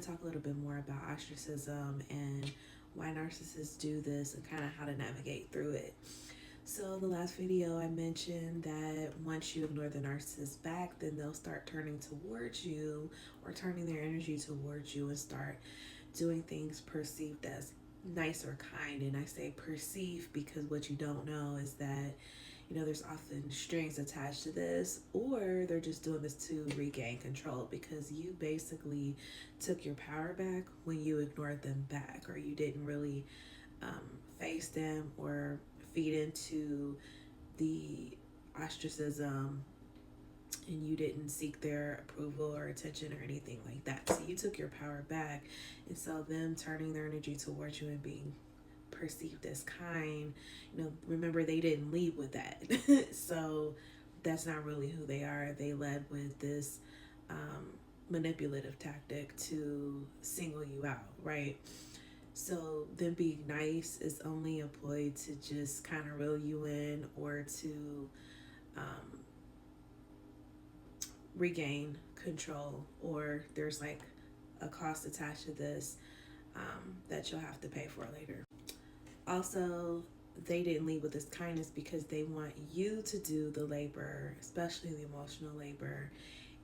to talk a little bit more about ostracism and why narcissists do this and kind of how to navigate through it. So, the last video I mentioned that once you ignore the narcissist back, then they'll start turning towards you or turning their energy towards you and start doing things perceived as nice or kind. And I say perceive because what you don't know is that there's often strings attached to this, or they're just doing this to regain control because you basically took your power back when you ignored them back, or you didn't really face them or feed into the ostracism, and you didn't seek their approval or attention or anything like that. So you took your power back, and so them turning their energy towards you and being perceived as kind, remember they didn't lead with that. So that's not really who they are. They led with this manipulative tactic to single you out, right? So them being nice is only employed to just kind of reel you in or to regain control, or there's like a cost attached to this that you'll have to pay for later. Also, they didn't lead with this kindness because they want you to do the labor, especially the emotional labor,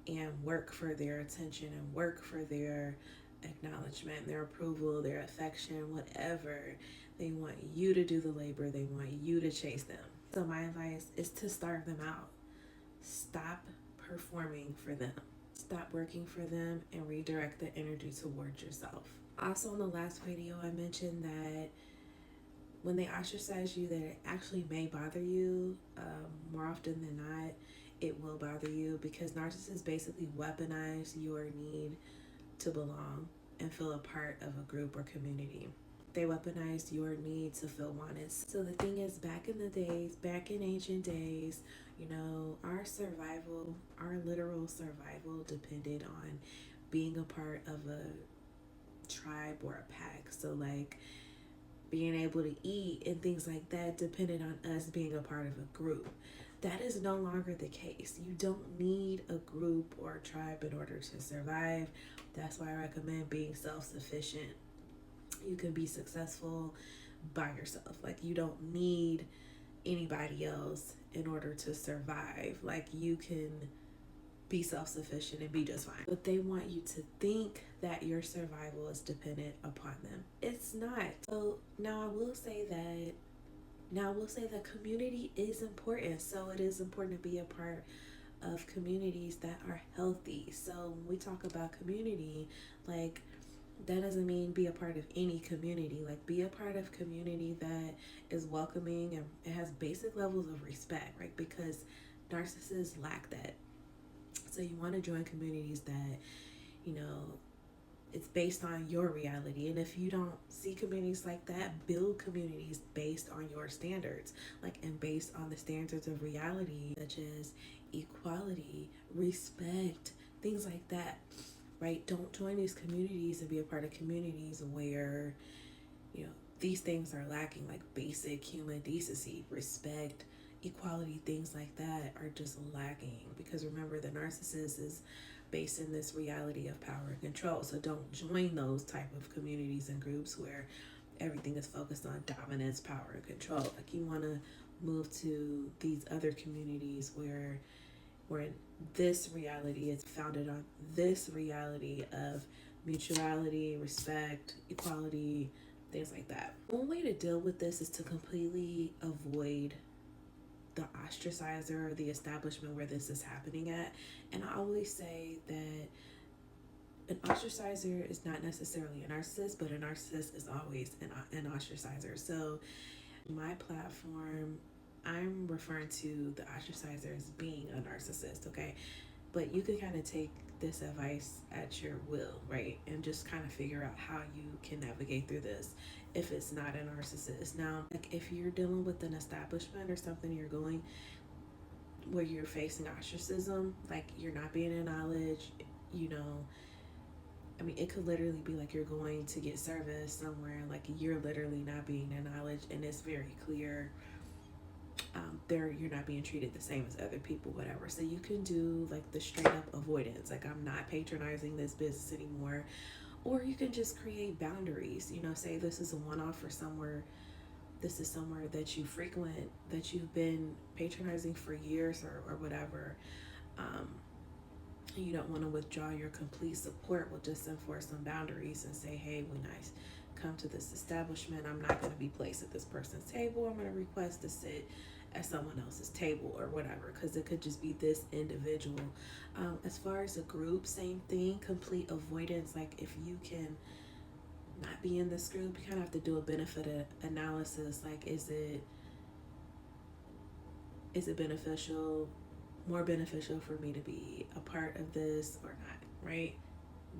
and work for their attention and work for their acknowledgement, their approval, their affection, whatever. They want you to do the labor. They want you to chase them. So my advice is to starve them out. Stop performing for them. Stop working for them and redirect the energy towards yourself. Also, in the last video, I mentioned that when they ostracize you, that it actually may bother you. More often than not, it will bother you because narcissists basically weaponize your need to belong and feel a part of a group or community. They weaponize your need to feel wanted. So the thing is, back in ancient days, our survival, our literal survival depended on being a part of a tribe or a pack. So like being able to eat and things like that depended on us being a part of a group. That is no longer the case. You don't need a group or a tribe in order to survive. That's why I recommend being self-sufficient. You can be successful by yourself. Like, you don't need anybody else in order to survive. Like, you can be self-sufficient and be just fine. But they want you to think that your survival is dependent upon them. It's not. So now I will say that community is important. So it is important to be a part of communities that are healthy. So when we talk about community, like, that doesn't mean be a part of any community. Like, be a part of community that is welcoming and it has basic levels of respect, right? Because narcissists lack that. So you want to join communities that, it's based on your reality. And if you don't see communities like that, build communities based on your standards, and based on the standards of reality, such as equality, respect, things like that, right? Don't join these communities and be a part of communities where, these things are lacking, like basic human decency, respect, equality, things like that are just lacking. Because remember, the narcissist is based in this reality of power and control. So don't join those type of communities and groups where everything is focused on dominance, power, and control. Like, you want to move to these other communities where this reality is founded on this reality of mutuality, respect, equality, things like that. One way to deal with this is to completely avoid the ostracizer or the establishment where this is happening at. And I always say that an ostracizer is not necessarily a narcissist, but a narcissist is always an ostracizer. So my platform, I'm referring to the ostracizer as being a narcissist, okay? But you can kind of take this advice at your will, right? And just kind of figure out how you can navigate through this if it's not a narcissist. Now, like, if you're dealing with an establishment or something, you're going where you're facing ostracism, like you're not being acknowledged, it could literally be like you're going to get service somewhere, like you're literally not being acknowledged, and it's very clear you're not being treated the same as other people, whatever. So you can do like the straight up avoidance, like, I'm not patronizing this business anymore, Or you can just create boundaries, say this is a one-off for somewhere. This is somewhere that you frequent, that you've been patronizing for years, or whatever. um, you don't want to withdraw your complete support. We'll just enforce some boundaries and say, hey, when I come to this establishment, I'm not going to be placed at this person's table. I'm going to request to sit at someone else's table or whatever, because it could just be this individual. As far as a group, same thing, complete avoidance. Like, if you can not be in this group, you kind of have to do a benefit analysis. Like, is it beneficial, more beneficial for me to be a part of this or not, right?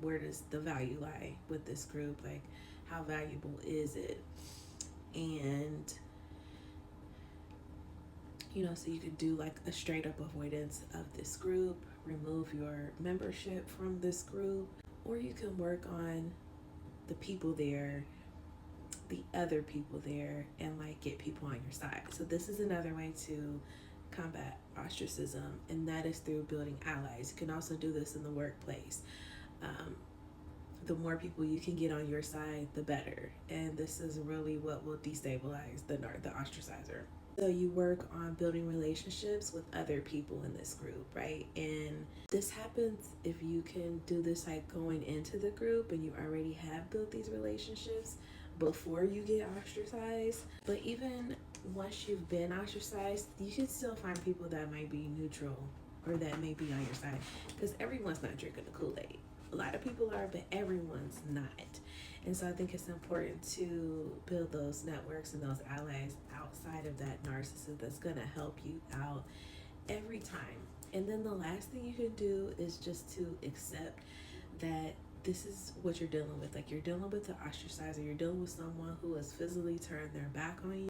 Where does the value lie with this group? Like, how valuable is it? And so you could do like a straight up avoidance of this group, remove your membership from this group, or you can work on the people there, the other people there, and like get people on your side. So this is another way to combat ostracism, and that is through building allies. You can also do this in the workplace. Um, the more people you can get on your side, the better. And this is really what will destabilize the ostracizer. So you work on building relationships with other people in this group, right? And this happens if you can do this like going into the group and you already have built these relationships before you get ostracized. But even once you've been ostracized, you can still find people that might be neutral or that may be on your side, because everyone's not drinking the Kool-Aid. A lot of people are, but everyone's not. And so I think it's important to build those networks and those allies outside of that narcissist that's going to help you out every time. And then the last thing you can do is just to accept that this is what you're dealing with. Like, you're dealing with the ostracizer, you're dealing with someone who has physically turned their back on you.